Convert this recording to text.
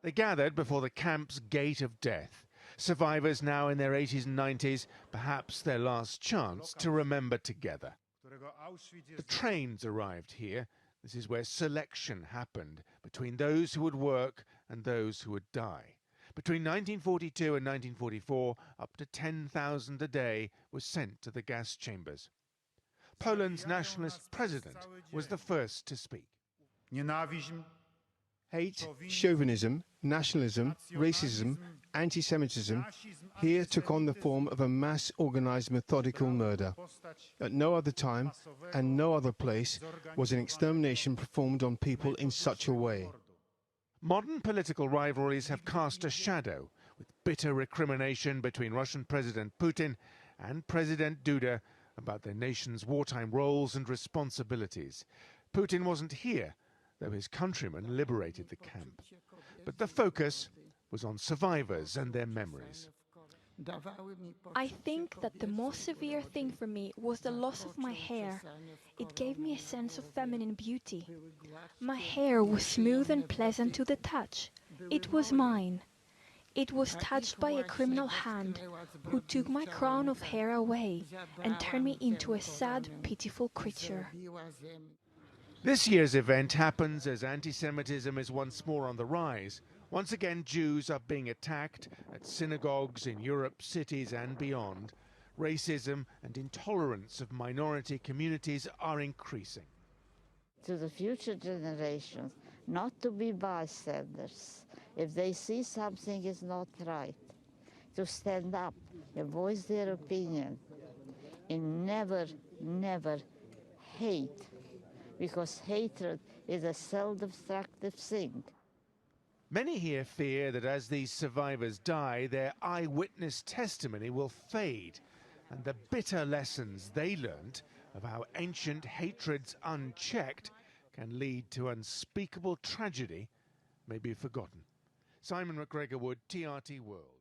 They gathered before the camp's gate of death. Survivors now in their 80s and 90s, perhaps their last chance to remember together. The trains arrived here. This is where selection happened between those who would work and those who would die. Between 1942 and 1944, up to 10,000 a day was sent to the gas chambers. Poland's nationalist president was the first to speak. Hate, chauvinism, nationalism, racism, anti-Semitism here took on the form of a mass organized methodical murder. At no other time and no other place was an extermination performed on people in such a way. Modern political rivalries have cast a shadow, with bitter recrimination between Russian President Putin and President Duda about their nation's wartime roles and responsibilities. Putin wasn't here, though his countrymen liberated the camp. But the focus was on survivors and their memories. I think that the most severe thing for me was the loss of my hair. It gave me a sense of feminine beauty. My hair was smooth and pleasant to the touch. It was mine. It was touched by a criminal hand who took my crown of hair away and turned me into a sad, pitiful creature. This year's event happens as anti-Semitism is once more on the rise. Once again, Jews are being attacked at synagogues in Europe, cities and beyond. Racism and intolerance of minority communities are increasing. To the future generations, not to be bystanders. If they see something is not right, to stand up and voice their opinion and never, never hate. Because hatred is a self-destructive thing. Many here fear that as these survivors die, their eyewitness testimony will fade, and the bitter lessons they learnt of how ancient hatreds unchecked can lead to unspeakable tragedy may be forgotten. Simon McGregor Wood, TRT World.